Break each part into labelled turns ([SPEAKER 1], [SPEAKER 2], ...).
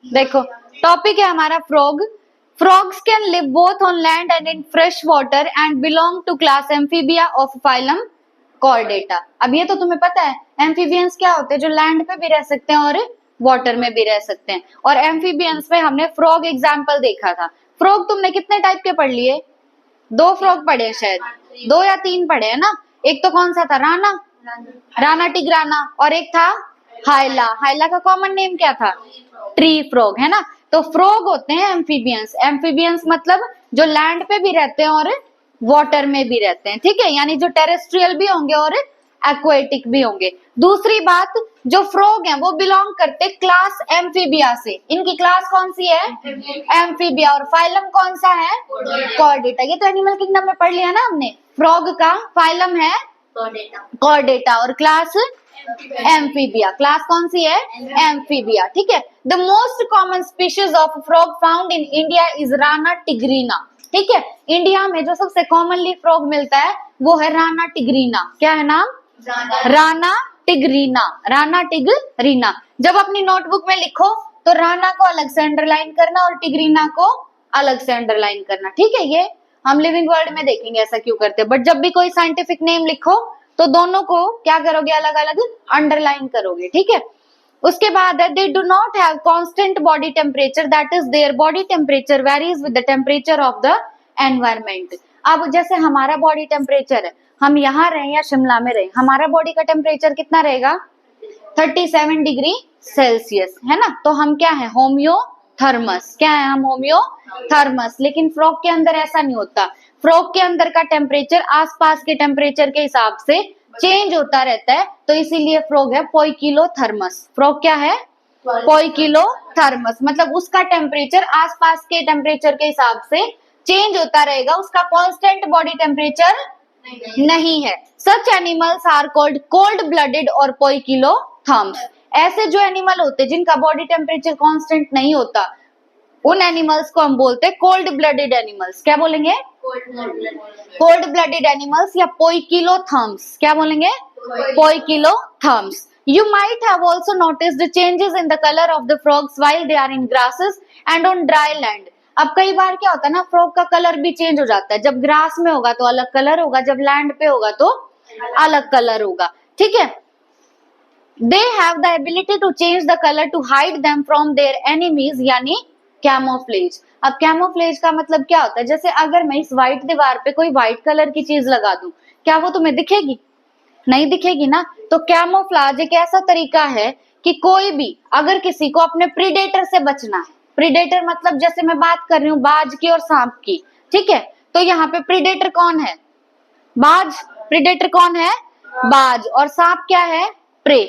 [SPEAKER 1] देखो टॉपिक है हमारा frog. Frogs can live both on land and in fresh water and belong to class Amphibia of phylum Chordata. अब ये तो तुम्हें पता है एम्फीबियंस क्या होते हैं, जो लैंड पे भी रह सकते हैं और वाटर में भी रह सकते हैं। और एम्फीबियंस में हमने फ्रॉग एग्जाम्पल देखा था। फ्रॉग तुमने कितने टाइप के पढ़ लिए? 2 फ्रॉग पढ़े हैं शायद, 2 या 3 पढ़े हैं ना। एक तो कौन सा था? राना, राना टिग्राना, और एक था हाइला। हाइला का कॉमन नेम क्या था? ट्री फ्रॉग, है ना। तो फ्रॉग होते हैं एम्फीबियंस। एम्फीबियंस मतलब जो लैंड पे भी रहते हैं और वाटर में भी रहते हैं, ठीक है, यानी जो टेरेस्ट्रियल भी होंगे और एक्वेटिक भी होंगे। दूसरी बात, जो फ्रॉग हैं वो बिलोंग करते क्लास एम्फीबिया से। इनकी क्लास कौन सी है? एम्फीबिया। और फाइलम कौन सा है? कॉर्डेटा। ये तो एनिमल किंगडम में पढ़ लिया ना हमने। फ्रॉग का फाइलम है कॉर्डेटा और क्लास एम्फीबिया। क्लास कौन सी है? एम्फीबिया, ठीक है। The most common species of frog found in India is Rana tigrina, ठीक है। इंडिया में जो सबसे कॉमनली फ्रॉग मिलता है वो है राना टिग्रीना। क्या है नाम? राना टिग्रीना। राना टिग्रीना। जब अपनी नोटबुक में लिखो तो राना को अलग से अंडरलाइन करना और टिग्रीना को अलग से अंडरलाइन करना, ठीक है। ये हम लिविंग वर्ल्ड में देखेंगे ऐसा क्यों करते हैं। बट जब भी कोई साइंटिफिक नेम लिखो तो दोनों को क्या करोगे? अलग अलग अंडरलाइन करोगे, ठीक है। उसके बाद है they do not have constant body temperature, that is their body temperature varies with the temperature of the environment. अब जैसे हमारा बॉडी टेम्परेचर है, हम यहाँ रहे या शिमला में रहे, हमारा बॉडी का टेम्परेचर कितना रहेगा? 37 डिग्री सेल्सियस, है ना। तो हम क्या है? होम्योथर्मस। क्या है? हम होम्योथर्मस। लेकिन फ्रॉग के अंदर ऐसा नहीं होता। फ्रॉग के अंदर का टेम्परेचर आसपास के टेम्परेचर के हिसाब से चेंज होता रहता है, तो इसीलिए फ्रॉग है पोइकिलोथर्मस। फ्रॉग क्या है? पोइकिलोथर्मस, मतलब उसका टेम्परेचर आसपास के टेम्परेचर के हिसाब से चेंज होता रहेगा, उसका कांस्टेंट बॉडी टेम्परेचर नहीं है। Such animals are called cold blooded और पोइकिलोथर्म्स। ऐसे जो एनिमल होते हैं जिनका बॉडी टेम्परेचर कांस्टेंट नहीं होता, उन एनिमल्स को हम बोलते हैं कोल्ड ब्लडेड एनिमल्स। क्या बोलेंगे? कोल्ड ब्लडेड एनिमल्स या पोइकिलोथर्म्स। क्या बोलेंगे? Poikilotherms. You might have also noticed the changes in the color of the frogs while they are in grasses and on dry land. अब कई बार क्या होता है ना, फ्रॉग का कलर भी चेंज हो जाता है। जब ग्रास में होगा तो अलग कलर होगा, जब लैंड पे होगा तो अलग कलर होगा, ठीक है। They have the ability to change the color to hide them from their enemies, यानी कैमोफ्लेज। अब कैमोफ्लेज का मतलब क्या होता है? जैसे अगर मैं इस व्हाइट दीवार पे कोई व्हाइट कलर की चीज लगा दूं, क्या वो तुम्हें दिखेगी? नहीं दिखेगी ना। तो कैमोफ्लेज एक ऐसा तरीका है कि कोई भी अगर किसी को अपने प्रीडेटर से बचना है, प्रीडेटर मतलब जैसे मैं बात कर रही हूँ बाज की और सांप की, ठीक है, तो यहाँ पे प्रीडेटर कौन है? बाज। प्रीडेटर कौन है? बाज। और सांप क्या है? प्रे।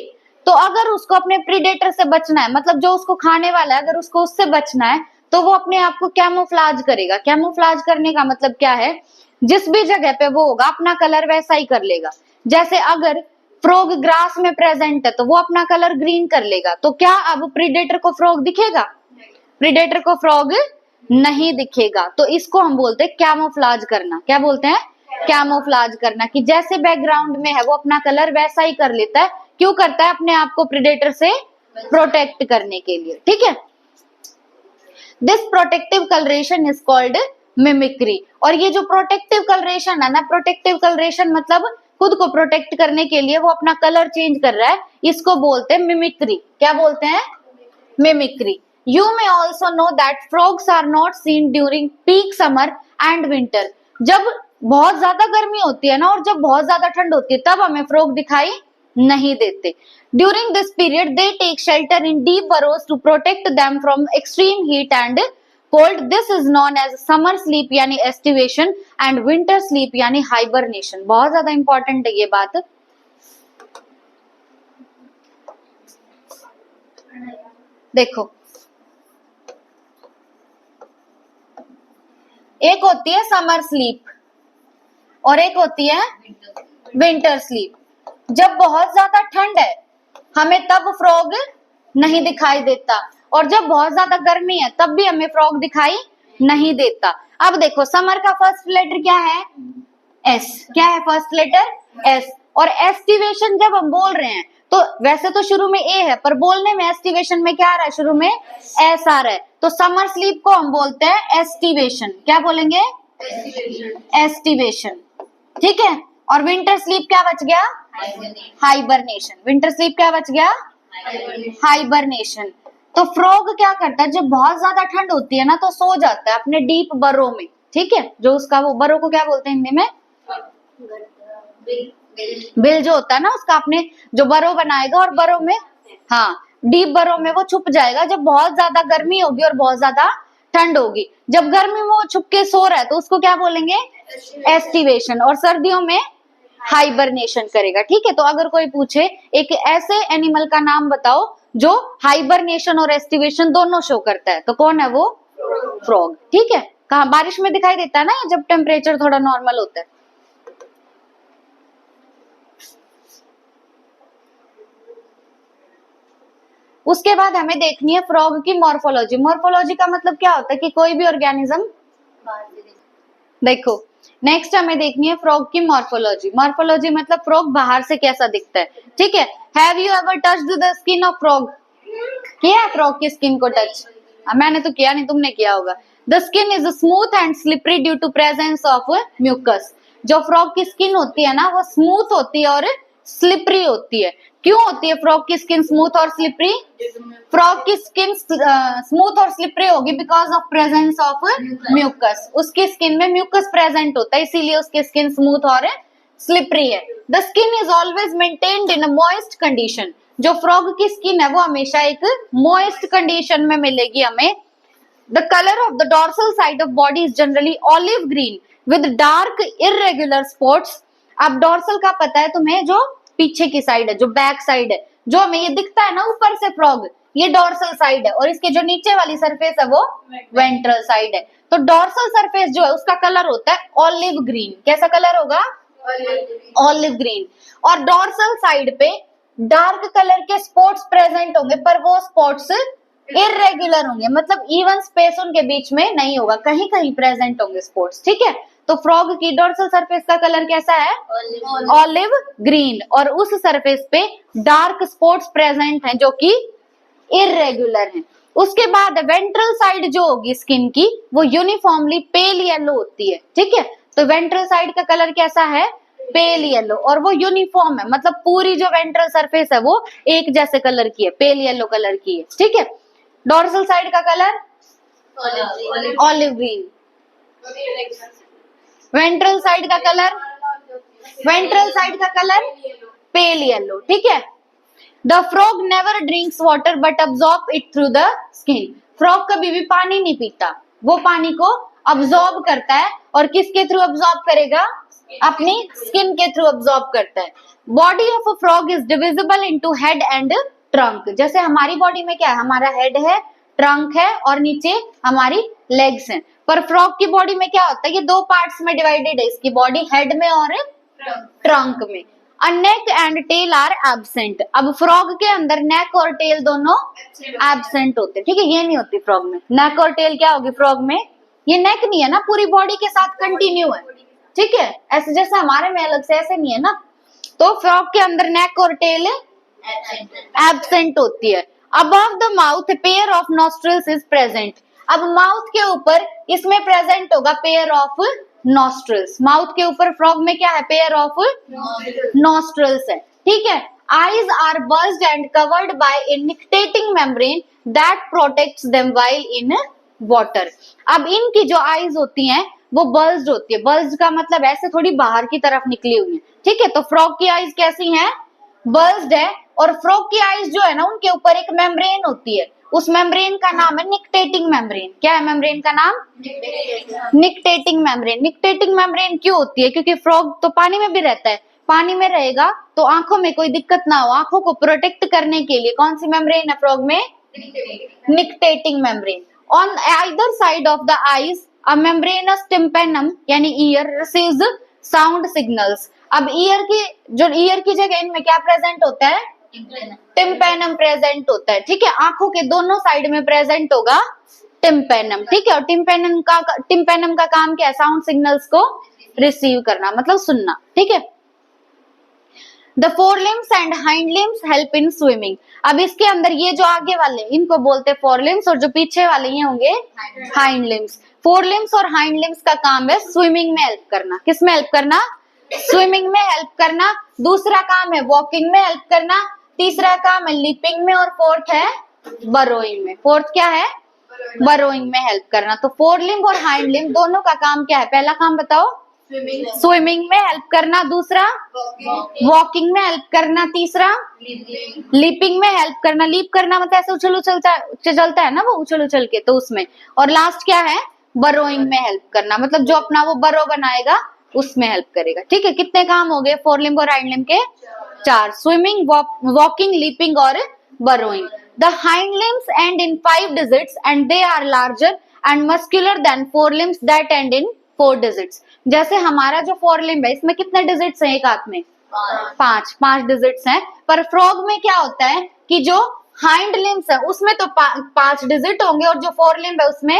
[SPEAKER 1] तो अगर उसको अपने प्रीडेटर से बचना है, मतलब जो उसको खाने वाला है, अगर उसको उससे बचना है तो वो अपने आप को कैमोफ्लेज करेगा। कैमोफ्लेज करने का मतलब क्या है? जिस भी जगह पे वो होगा अपना कलर वैसा ही कर लेगा। जैसे अगर फ्रॉग ग्रास में प्रेजेंट है तो वो अपना कलर ग्रीन कर लेगा। तो क्या अब प्रीडेटर को फ्रॉग दिखेगा? प्रीडेटर को फ्रॉग नहीं दिखेगा। तो इसको हम बोलते हैं कैमोफ्लेज करना। क्या बोलते हैं? कैमोफ्लेज करना, कि जैसे बैकग्राउंड में है वो अपना कलर वैसा ही कर लेता है। क्यों करता है? अपने आप को प्रीडेटर से प्रोटेक्ट करने के लिए, ठीक है। This protective colouration is called mimicry. और ये जो प्रोटेक्टिव कलरेशन है ना, प्रोटेक्टिव कलरेशन मतलब खुद को प्रोटेक्ट करने के लिए वो अपना कलर चेंज कर रहा है, इसको बोलते हैं मिमिक्री। क्या बोलते हैं? Mimicry. You may also know that frogs are not seen during peak summer and winter. जब बहुत ज्यादा गर्मी होती है ना और जब बहुत ज्यादा ठंड होती है तब हमें फ्रॉग दिखाई नहीं देते। During this period they take shelter in deep burrows to protect them from extreme heat and cold. This is known as summer sleep यानी estivation and winter sleep यानी hibernation. बहुत ज्यादा इंपॉर्टेंट है ये बात। देखो एक होती है समर स्लीप और एक होती है विंटर स्लीप। जब बहुत ज्यादा ठंड है हमें तब फ्रॉग नहीं दिखाई देता, और जब बहुत ज्यादा गर्मी है तब भी हमें फ्रॉग दिखाई नहीं देता। अब देखो समर का फर्स्ट लेटर क्या है? एस। क्या है फर्स्ट लेटर? एस। और एस्टिवेशन जब हम बोल रहे हैं तो वैसे तो शुरू में ए है, पर बोलने में एस्टिवेशन में क्या आ रहा है, शुरू में एस आ रहा है। तो समर स्लीप को हम बोलते हैं एस्टिवेशन। क्या बोलेंगे, एस्टिवेशन। ठीक है। और विंटर स्लीप क्या बच गया, हाइबरनेशन। विंटर स्लीप क्या बच गया, हाइबरनेशन। तो फ्रॉग क्या करता है, जब बहुत ज्यादा ठंड होती है ना तो सो जाता है अपने डीप बरो में। ठीक है, जो उसका वो बरो को क्या बोलते हैं हिंदी में, बिल जो होता है ना उसका, अपने जो बरो बनाएगा और बरो में, हाँ डीप बरो में वो छुप जाएगा जब बहुत ज्यादा गर्मी होगी और बहुत ज्यादा ठंड होगी। जब गर्मी में वो छुप के सो रहा है तो उसको क्या बोलेंगे, एस्टिवेशन। और सर्दियों में हाइबरनेशन करेगा। ठीक है। तो अगर कोई पूछे एक ऐसे एनिमल का नाम बताओ जो हाइबरनेशन और एस्टिवेशन दोनों शो करता है, तो कौन है वो, फ्रॉग। ठीक है। कहा बारिश में दिखाई देता है ना जब टेम्परेचर थोड़ा नॉर्मल होता है। उसके बाद हमें देखनी है फ्रॉग की मॉर्फोलॉजी। मॉर्फोलॉजी का मतलब क्या होता है कि कोई भी ऑर्गेनिज्म, देखो नेक्स्ट हमें देखनी है फ्रॉग की मॉर्फोलॉजी। मॉर्फोलॉजी मतलब फ्रॉग बाहर से कैसा दिखता है। ठीक है। Have you ever touched the skin of frog, किया है फ्रॉग की स्किन को टच? मैंने तो किया नहीं, तुमने किया होगा। The skin is smooth and slippery due to presence of mucus. जो फ्रॉग की स्किन होती है ना वो स्मूथ होती है और स्लिपरी होती है। क्यों होती है फ्रॉग की स्किन स्मूथ और स्लिपरी? फ्रॉग की स्किन स्मूथ और स्लिपरी होगी because of presence of mucus. उसकी स्किन में म्यूकस प्रेजेंट होता है, इसीलिए उसकी स्किन स्मूथ और स्लिपरी है। The skin is always maintained in a moist condition. जो फ्रॉग की स्किन है वो हमेशा एक मॉइस्ट कंडीशन में मिलेगी हमें। The colour of the dorsal side of body is generally olive green with dark irregular spots. अब डॉर्सल का पता है तुम्हें, जो पीछे की साइड है, जो बैक साइड है, जो हमें ये दिखता है ना ऊपर से फ्रॉग, ये डॉर्सल साइड है। और इसके जो नीचे वाली सरफेस है वो वेंट्रल साइड है। तो डॉर्सल सरफेस जो है उसका कलर होता है ऑलिव ग्रीन। कैसा कलर होगा, ऑलिव ग्रीन। और डॉर्सल साइड पे डार्क कलर के स्पॉट्स प्रेजेंट होंगे, पर वो स्पॉट्स इररेगुलर होंगे, मतलब इवन स्पेस उनके बीच में नहीं होगा, कहीं कहीं प्रेजेंट होंगे स्पॉट्स। ठीक है। तो फ्रॉग की डॉर्सल सरफेस का कलर कैसा है, ऑलिव ग्रीन। और उस सरफेस पे डार्क स्पॉट्स प्रेजेंट हैं जो कि इररेगुलर हैं। उसके बाद वेंट्रल साइड जो होगी स्किन की वो यूनिफॉर्मली पेल येलो होती है। ठीक है। तो वेंट्रल साइड का कलर कैसा है, पेल येलो। और वो यूनिफॉर्म है, मतलब पूरी जो वेंट्रल सरफेस है वो एक जैसे कलर की है, पेल येलो कलर की है। ठीक है। डॉर्सल साइड का colour olive green. Ventral side का कलर, वेंट्रल साइड का कलर पेल येलो। ठीक है। The frog never drinks water but absorb it through the skin. Frog कभी भी पानी नहीं पीता, वो पानी को अब्सॉर्ब करता है। और किसके थ्रू अब्सॉर्ब करेगा, अपनी स्किन के थ्रू अब्सॉर्ब करता है। Body of a frog is divisible into head and trunk. जैसे हमारी बॉडी में क्या है, हमारा हेड है, ट्रंक है और नीचे हमारी लेग्स हैं। पर फ्रॉग की बॉडी में क्या होता है, ये दो पार्ट्स में डिवाइडेड है इसकी बॉडी, हेड में और ट्रंक में। A neck and tail are absent. अब फ्रॉग के अंदर नेक और टेल दोनों एब्सेंट होते हैं। ठीक है। ये नहीं होती फ्रॉग में। नेक और टेल क्या होगी फ्रॉग में, ये नेक नहीं है ना, पूरी बॉडी के साथ कंटिन्यू है। ठीक है। ऐसे जैसे हमारे में अलग से ऐसे नहीं है ना। तो फ्रॉग के अंदर नेक और टेल एब्सेंट होती है। Above the mouth pair of nostrils is present. अब माउथ के ऊपर इसमें प्रेजेंट होगा पेयर ऑफ नॉस्ट्रिल्स। माउथ के ऊपर फ्रॉग में क्या है, पेयर ऑफ नॉस्ट्रिल्स है। ठीक है। Eyes are bulged and covered by a nictitating membrane that protects them while in water. अब इनकी जो आईज होती हैं वो बल्ज्ड होती है। बल्ज्ड का मतलब ऐसे थोड़ी बाहर की तरफ निकली हुई है। ठीक है। तो फ्रॉग की आईज कैसी हैं, बल्ज्ड है। और फ्रॉग की आईज जो है ना उनके ऊपर एक मेम्ब्रेन होती है, उस मेम्ब्रेन का नाम है निक्टेटिंग मेम्ब्रेन। क्या है मेम्ब्रेन का नाम, निक्टेटिंग मेम्ब्रेन। निक्टेटिंग मेम्ब्रेन क्यों होती है, क्योंकि फ्रॉग तो पानी में भी रहता है, पानी में रहेगा तो आंखों में कोई दिक्कत ना हो, आंखों को प्रोटेक्ट करने के लिए कौन सी मेम्ब्रेन है फ्रॉग में, nictitating membrane. On either side of the eyes a membranous tympanum यानी ईयर रिसीव्स साउंड सिग्नल्स। अब ईयर की जगह इनमें क्या प्रेजेंट होता है, टिम्पेनम प्रेजेंट होता है। ठीक है। आंखों के दोनों साइड में प्रेजेंट होगा टिम्पेनम। ठीक है। और टिम्पेनम का काम क्या है, साउंड सिग्नल्स को रिसीव करना, मतलब सुनना। ठीक है। The four limbs and hind limbs help in swimming. अब इसके अंदर ये जो आगे वाले इनको बोलते हैं फोर लिम्स और जो पीछे वाले ये होंगे हाइंड लिम्स। फोर लिम्स और हाइंड लिम्स का काम है स्विमिंग में हेल्प करना। किस में हेल्प करना? स्विमिंग में हेल्प करना। दूसरा काम है वॉकिंग में हेल्प करना। तीसरा काम है लीपिंग में और फोर्थ है बरोइंग में। फोर्थ क्या है? बरोइंग में हेल्प करना। तो फोर लिम्ब और हाइंड लिम्ब दोनों का काम क्या है? पहला काम बताओ। स्विमिंग में हेल्प करना। दूसरा वॉकिंग में हेल्प करना। तीसरा लीपिंग में हेल्प करना। लीप करना मतलब ऐसे उछल उछलता चलता है ना वो उछल उछल के, तो उसमें। और लास्ट क्या है? बरोइंग में हेल्प करना, मतलब जो अपना वो बरो बनाएगा उसमें हेल्प करेगा। ठीक है, कितने काम हो गए फोर लिम्ब और हाइंड लिम्ब के? 4। स्विमिंग, वॉकिंग, लीपिंग और burrowing. The hind limbs end in 5 digits and they are larger and muscular than forelimbs that end in 4 digits. जैसे हमारा जो फोरलिम्ब है इसमें कितने डिजिट्स हैं एक हाथ में? 5 डिजिट्स हैं। पर फ्रॉग में क्या होता है कि जो हाइंड लिम्स है उसमें तो 5 डिजिट होंगे और जो फोरलिम्ब है उसमें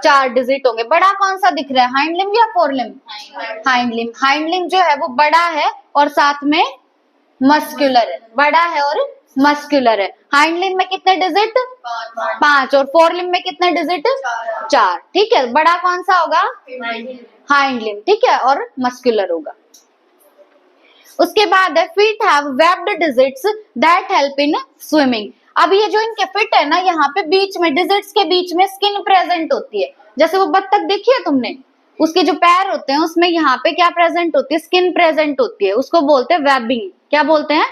[SPEAKER 1] 4 डिजिट होंगे। बड़ा कौन सा दिख रहा है, हाइंड लिम्ब या forelimb? Hind limb. Hind limb जो है वो बड़ा है और साथ में मस्कुलर है। बड़ा है और मस्कुलर है। हाइंड लिम्ब में कितने डिजिट? 5 और फोर लिम्ब में कितने डिजिट? 4। ठीक है, बड़ा कौन सा होगा? Hind limb. ठीक है, और मस्कुलर होगा। उसके बाद है feet have webbed digits that help in swimming. अब ये जो इनके फिट है ना, यहाँ पे बीच में डिजिट्स के बीच में स्किन प्रेजेंट होती है। जैसे वो बत्तख देखी है तुमने, उसके जो पैर होते हैं उसमें यहाँ पे क्या प्रेजेंट होती है? स्किन प्रेजेंट होती है। उसको बोलते हैं वेबिंग। क्या बोलते हैं?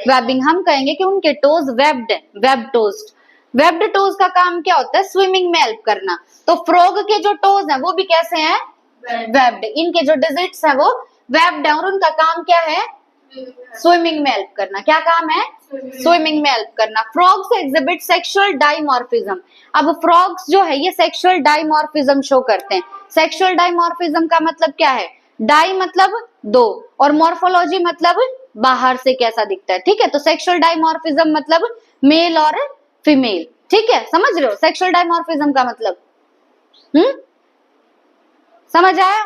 [SPEAKER 1] वेबिंग। हम कहेंगे कि उनके टोज वेब्ड है, वेब टोज। वेब्ड टोज का काम क्या होता है? स्विमिंग में हेल्प करना। तो फ्रॉग के जो टोज हैं वो भी कैसे हैं? वेब्ड। इनके जो डिजिट्स हैं वो वेब्ड है और उनका काम क्या है? स्विमिंग में हेल्प करना। क्या काम है? स्विमिंग में हेल्प करना। Frogs exhibit sexual dimorphism. अब फ्रॉग्स जो है ये सेक्सुअल डाइमॉर्फिज्म शो करते हैं। सेक्सुअल डाइमॉर्फिज्म का मतलब क्या है? डाई मतलब 2 और मॉर्फोलॉजी मतलब बाहर से कैसा दिखता है। ठीक है, तो सेक्सुअल डाइमॉर्फिज्म मतलब मेल और फीमेल। ठीक है, समझ रहे हो सेक्सुअल डाइमॉर्फिज्म का मतलब? समझ आया?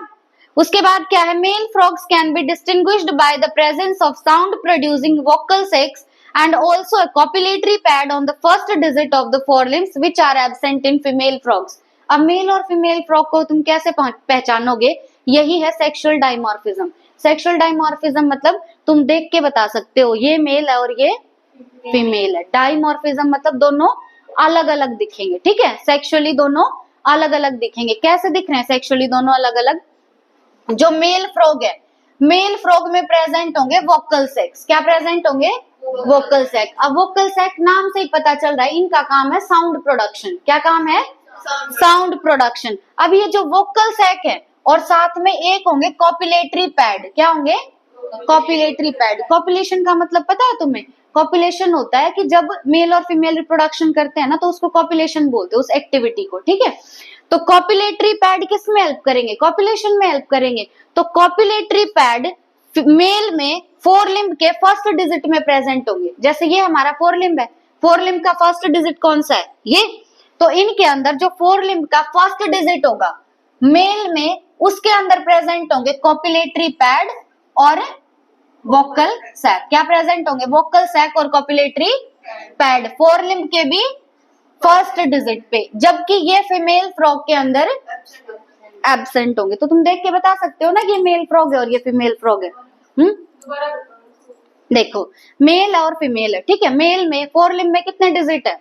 [SPEAKER 1] उसके बाद क्या है? Male frogs can be distinguished by the presence of sound producing vocal sacs and also a copulatory pad on the first digit of the forelimbs which are absent in female frogs. अब mail और female frog को तुम कैसे पहचानोगे? यही है sexual dimorphism. Sexual dimorphism मतलब तुम देख के बता सकते हो ये मेल है और ये फीमेल है। डाइमॉर्फिज्म मतलब दोनों अलग अलग दिखेंगे। ठीक है, सेक्सुअली दोनों अलग अलग दिखेंगे। कैसे दिख रहे हैं सेक्सुअली दोनों अलग अलग? जो मेल फ्रॉग है, मेल फ्रॉग में प्रेजेंट होंगे वोकल सेक्स। क्या प्रेजेंट होंगे? Vocal sac. अब वोकल सैक नाम से ही पता चल रहा है इनका काम है साउंड प्रोडक्शन। क्या काम है? Sound production. अब ये जो वोकल सैक है और साथ में एक होंगे कॉपुलेटरी पैड। क्या होंगे? Copulatory pad. कॉपुलेशन का मतलब पता है तुम्हें? कॉपुलेशन होता है कि जब मेल और फीमेल रिप्रोडक्शन करते हैं ना तो उसको कॉपुलेशन बोलते हैं उस एक्टिविटी को। ठीक है, तो कॉपुलेटरी पैड किस में हेल्प करेंगे? कॉपुलेशन में हेल्प करेंगे। तो कॉपुलेटरी पैड मेल में फोर लिम्ब के फर्स्ट डिजिट में प्रेजेंट होंगे। जैसे ये हमारा फोर लिम्ब है, फोर लिम्ब का फर्स्ट डिजिट कौन सा है? ये। तो इनके अंदर जो फोर लिम्ब का फर्स्ट डिजिट होगा मेल में उसके अंदर प्रेजेंट होंगे कॉपुलेटरी पैड और वोकल सैक। क्या प्रेजेंट होंगे? वोकल सैक और कॉपुलेटरी पैड फोर लिम्ब के भी फर्स्ट डिजिट पे, जबकि ये फीमेल फ्रॉग के अंदर एब्सेंट होंगे। तो तुम देख के बता सकते हो ना कि ये मेल फ्रॉग है और ये फीमेल फ्रॉग है। देखो मेल और फीमेल है। ठीक है, मेल में फोर लिम्ब में कितने डिजिट है?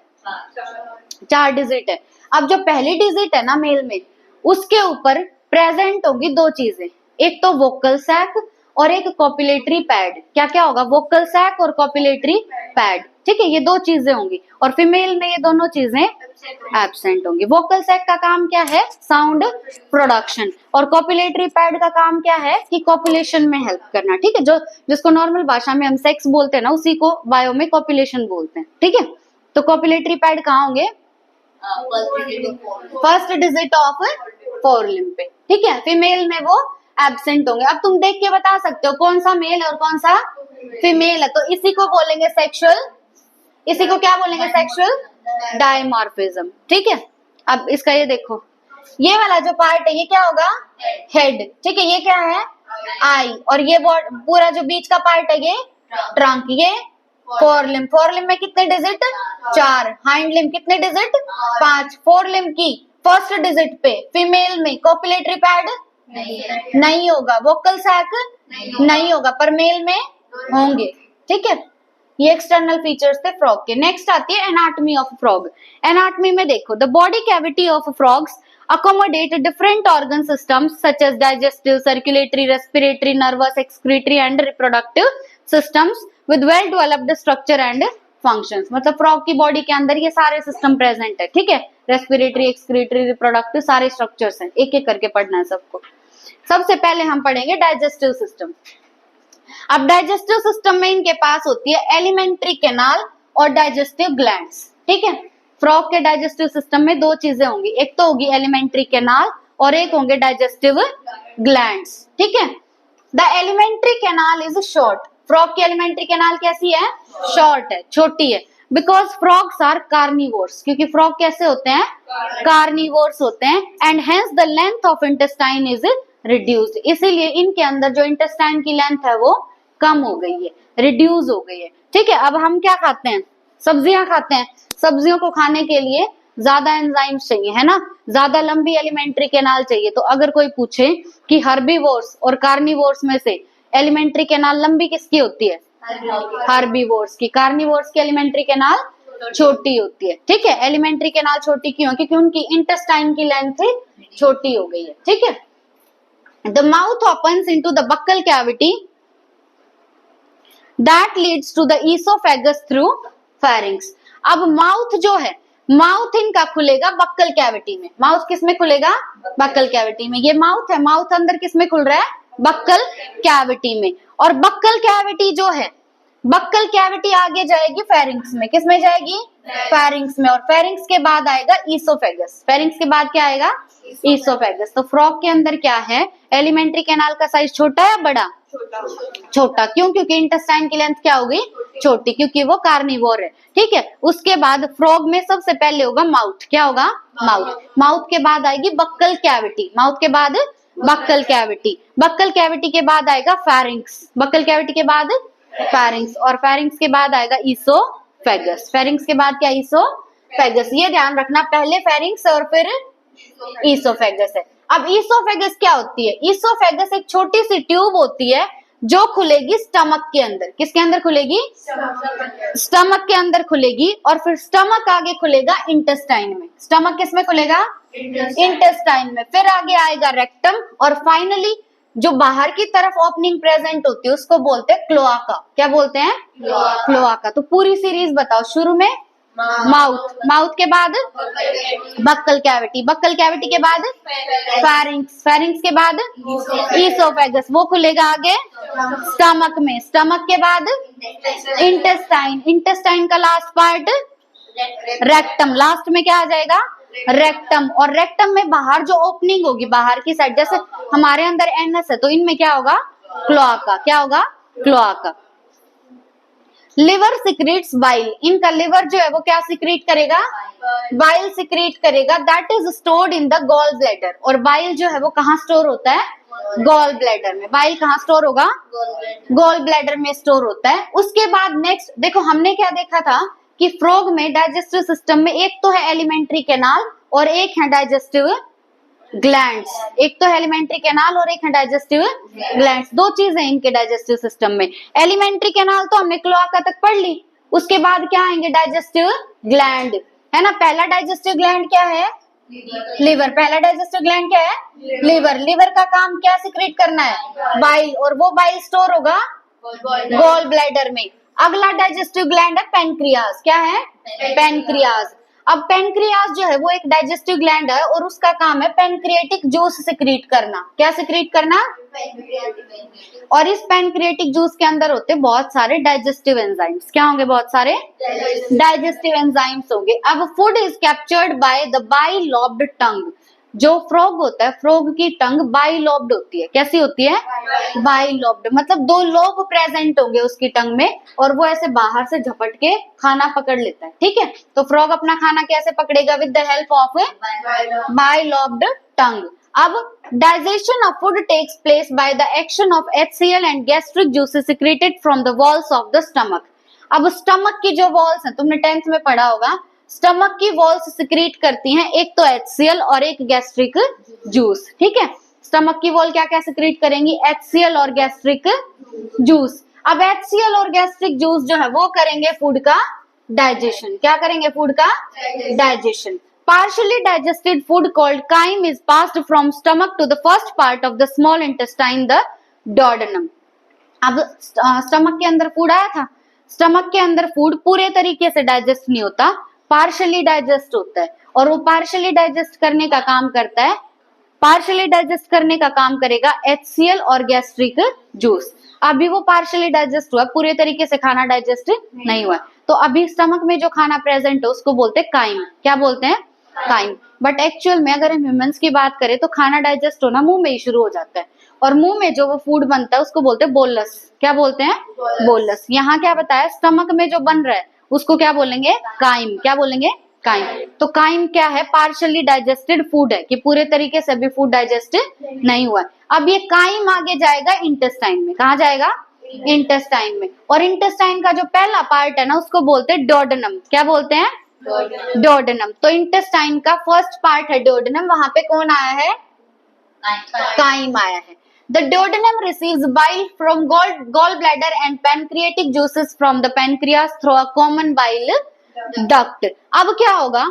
[SPEAKER 1] 4 डिजिट है। अब जो पहली डिजिट है ना मेल में उसके ऊपर प्रेजेंट होगी 2 चीजें, एक तो वोकल सैक और एक कॉपुलेटरी पैड। क्या क्या होगा? वोकल सैक और कॉपुलेटरी पैड। ठीक है, ये 2 चीजें होंगी और फीमेल में ये दोनों चीजें एब्सेंट होंगी। वोकल सैक का काम क्या है? Sound production. और कॉपुलेटरी पैड का काम क्या है? कि कॉपुलेशन में हेल्प करना। ठीक है, जो जिसको नॉर्मल भाषा में हम सेक्स बोलते हैं ना उसी को बायो में कॉपुलेशन बोलते हैं। ठीक है, तो कॉपुलेटरी पैड कहाँ होंगे? First digit of four limb पे। ठीक है, फीमेल में वो एब्सेंट होंगे। अब तुम देख के बता सकते हो कौन सा मेल और कौन सा फीमेल है। तो इसी को बोलेंगे सेक्सुअल, इसी को क्या बोलेंगे? Sexual dimorphism. ठीक है, अब इसका ये देखो, ये वाला जो पार्ट है ये क्या होगा? हेड। ठीक है, ये क्या है? आई। और ये पूरा जो बीच का पार्ट है ये ट्रंक। ये फोर लिम्ब में कितने डिजिट? 4। हाइंड लिम्ब कितने डिजिट? 5। फोर लिम्ब की फर्स्ट डिजिट पे फीमेल में कॉपुलेटरी पैड नहीं होगा, वोकल सैक नहीं होगा, पर मेल में होंगे। ठीक है, ये एक्सटर्नल फीचर्स थे फ्रॉग के। नेक्स्ट आती है एनाटॉमी ऑफ फ्रॉग। एनाटॉमी में देखो, the body cavity of frogs accommodate different organ systems such as digestive, circulatory, respiratory, nervous, excretory and reproductive systems with well developed structure and functions। मतलब frog की body के अंदर ये सारे system present है। ठीक है, रेस्पिरेटरी, एक्सक्रीटरी, रिप्रोडक्टिव, सारे स्ट्रक्चर्स हैं, एक एक करके पढ़ना है सबको। सबसे पहले हम पढ़ेंगे डाइजेस्टिव सिस्टम। अब डाइजेस्टिव सिस्टम में इनके पास होती है एलिमेंट्री कैनाल और डाइजेस्टिव ग्लैंड्स। ठीक है, फ्रॉग के डाइजेस्टिव सिस्टम में दो चीजें होंगी, एक तो होगी एलिमेंट्री कैनाल और एक होंगे डाइजेस्टिव ग्लैंड्स। ठीक है, the alimentary canal is short. Frog की एलिमेंट्री कैनाल कैसी है? शॉर्ट है, छोटी है। बिकॉज फ्रॉग्स आर कार्निवोर्स, क्योंकि फ्रॉग कैसे होते हैं? कार्निवोर्स होते हैं। And hence the length of intestine is reduced, इसीलिए इनके अंदर जो इंटेस्टाइन की लेंथ है वो कम हो गई है, रिड्यूस हो गई है। ठीक है, अब हम क्या खाते हैं? सब्जियां खाते हैं। सब्जियों को खाने के लिए ज्यादा एंजाइम्स चाहिए, है ना, ज्यादा लंबी एलिमेंट्री कैनाल चाहिए। तो अगर कोई पूछे कि हर्बीवोर्स और कार्निवोर्स में से एलिमेंट्री कैनाल लंबी किसकी होती है? हर्बीवोर्स की। कार्निवोर्स की एलिमेंट्री कैनाल छोटी होती है। ठीक है, एलिमेंट्री कैनाल छोटी क्यों? क्योंकि उनकी इंटेस्टाइन की लेंथ छोटी हो गई है। ठीक है, the mouth opens into the buccal cavity that leads to the oesophagus through pharynx. अब माउथ जो है, माउथ इनका खुलेगा बक्कल कैविटी में। माउथ किस में खुलेगा? बक्कल कैविटी में। ये माउथ है, माउथ अंदर किस में खुल रहा है? बक्कल कैविटी में। और बक्कल कैविटी जो है, बक्कल कैविटी आगे जाएगी फेरिंक्स में। किस में जाएगी? फेरिंक्स में। और फेरिंक्स के बाद आएगा ईसोफेगस। फेरिंक्स के बाद क्या आएगा? ईसोफेगस। तो फ्रॉग के अंदर क्या है? एलिमेंट्री कैनाल का साइज छोटा है या बड़ा? छोटा। क्यों? क्योंकि इंटेस्टाइन की लेंथ क्या होगी? छोटी, क्योंकि वो कार्निवोर है। ठीक है, उसके बाद फ्रॉग में सबसे पहले होगा माउथ। क्या होगा? माउथ। माउथ के बाद आएगी बक्कल कैविटी। माउथ के बाद बक्कल कैविटी। बक्कल कैविटी के बाद आएगा फेरिंक्स। बक्कल कैविटी के बाद फेरिंक्स। और फेरिंक्स के बाद आएगा ईसोफेगस। फेरिंक्स के बाद क्या? ईसोफेगस। ये ध्यान रखना, पहले फेरिंक्स और फिर ईसोफेगस है। अब ईसोफेगस क्या होती है? ईसोफेगस एक छोटी सी ट्यूब होती है जो खुलेगी स्टमक के अंदर। किसके अंदर खुलेगी? स्टमक के अंदर खुलेगी। और फिर स्टमक आगे खुलेगा इंटेस्टाइन में। स्टमक किस में खुलेगा? इंटेस्टाइन में। फिर आगे आएगा रेक्टम। और फाइनली जो बाहर की तरफ ओपनिंग प्रेजेंट होती है उसको बोलते हैं क्लोआका। क्या बोलते हैं? क्लोआका। तो पूरी सीरीज बताओ। शुरू में माउथ, माउथ के बाद बक्कल कैविटी, बक्कल कैविटी के बाद फेरिंक्स, फेरिंक्स के बाद ईसोफेगस, वो खुलेगा आगे स्टमक में। स्टमक के बाद इंटेस्टाइन, इंटेस्टाइन का लास्ट पार्ट रेक्टम। लास्ट में क्या आ जाएगा? रेक्टम। और रेक्टम में बाहर जो ओपनिंग होगी, बाहर की साइड, जैसे हमारे अंदर एनस है तो इनमें क्या होगा? क्लोआका। क्या होगा? क्लोआका। Liver secretes bile. इनका लिवर जो है वो क्या सिक्रीट करेगा? बाइल सिक्रीट करेगा। That is stored in the gall bladder. और बाइल जो है वो कहाँ स्टोर होता है? गॉल ब्लैडर में। बाइल कहाँ स्टोर होगा? गॉल ब्लैडर में स्टोर होता है। उसके बाद नेक्स्ट देखो, हमने क्या देखा था कि फ्रॉग में डाइजेस्टिव सिस्टम में एक तो है एलिमेंट्री कैनाल और एक है डाइजेस्टिव ग्लैंड्स। एक तो एलिमेंट्री कैनाल और एक है डाइजेस्टिव ग्लैंड्स। दो चीजें इनके डाइजेस्टिव सिस्टम में। एलिमेंट्री कैनाल तो हमने क्लोआका तक पढ़ ली। उसके बाद क्या आएंगे? डाइजेस्टिव ग्लैंड, है ना। पहला डाइजेस्टिव ग्लैंड क्या है? लिवर। पहला डाइजेस्टिव ग्लैंड क्या है? लिवर। लिवर का काम क्या सिक्रीट करना है? बाइल। और वो बाइल स्टोर होगा गॉल ब्लैडर में। अगला डाइजेस्टिव ग्लैंड है पेनक्रियाज। क्या है? पेनक्रियाज। अब पेनक्रियाज जो है वो एक डाइजेस्टिव ग्लैंड है और उसका काम है पेनक्रिएटिक जूस सिक्रीट करना। क्या सिक्रीट करना? और इस पेनक्रिएटिक जूस के अंदर होते बहुत सारे डाइजेस्टिव एंजाइम्स। क्या होंगे? बहुत सारे डाइजेस्टिव एंजाइम्स होंगे। अब food is captured by the bilobed tongue. जो फ्रॉग होता है, फ्रॉग की टंग बाइलोब्ड होती है। कैसी होती है? बाइलोब्ड। मतलब दो लोब प्रेजेंट होंगे उसकी टंग में और वो ऐसे बाहर से झपट के खाना पकड़ लेता है। ठीक है, तो फ्रॉग अपना खाना कैसे पकड़ेगा? With the help of bilobed tongue. अब digestion of food takes place by the action of HCl and gastric juices secreted from the walls of the stomach. अब स्टमक की जो वॉल्स हैं, तुमने 10th में पढ़ा होगा, स्टमक की वॉल्स सिक्रीट करती हैं एक तो HCl और एक गैस्ट्रिक जूस, ठीक है। स्टमक की वॉल क्या क्या सिक्रीट करेंगी, HCl और गैस्ट्रिक जूस। अब HCl और गैस्ट्रिक जूस जो है वो करेंगे फूड का डाइजेशन, क्या करेंगे, फूड का digestion. Partially digested food called chyme is passed from stomach to the first part of the small intestine, the duodenum. अब स्टमक के अंदर फूड आया था, स्टमक के अंदर फूड पूरे तरीके से डाइजेस्ट नहीं होता, पार्शियली डाइजेस्ट होता है, और वो पार्शियली डाइजेस्ट करने का काम करता है, पार्शियली डाइजेस्ट करने का काम करेगा HCl और गैस्ट्रिक जूस। अभी वो पार्शियली डाइजेस्ट हुआ, पूरे तरीके से खाना डाइजेस्ट नहीं हुआ, तो अभी स्टमक में जो खाना प्रेजेंट है उसको बोलते हैं काइम, क्या बोलते हैं, काइम। बट एक्चुअल में अगर हम ह्यूमंस की बात करें तो खाना डाइजेस्ट होना मुंह में ही शुरू हो जाता है, और मुंह में जो वो फूड बनता है उसको बोलते हैं बोलस, क्या बोलते हैं, बोलस। यहाँ क्या बताया, स्टमक में जो बन रहा है उसको क्या बोलेंगे, काइम, क्या बोलेंगे, काइम। तो काइम क्या है, पार्शियली डाइजेस्टेड फूड है, कि पूरे तरीके से अभी फूड डाइजेस्ट नहीं हुआ है। अब ये काइम आगे जाएगा इंटेस्टाइन में, कहा जाएगा, इंटेस्टाइन में, और इंटेस्टाइन का जो पहला पार्ट है ना उसको बोलते हैं डोडेनम, क्या बोलते हैं, डोडेनम। तो इंटेस्टाइन का फर्स्ट पार्ट है डोडेनम, वहां पे कौन आया है, काइम आया है। The duodenum receives bile from gallbladder and pancreatic juices from the pancreas through a common bile duct. अब क्या होगा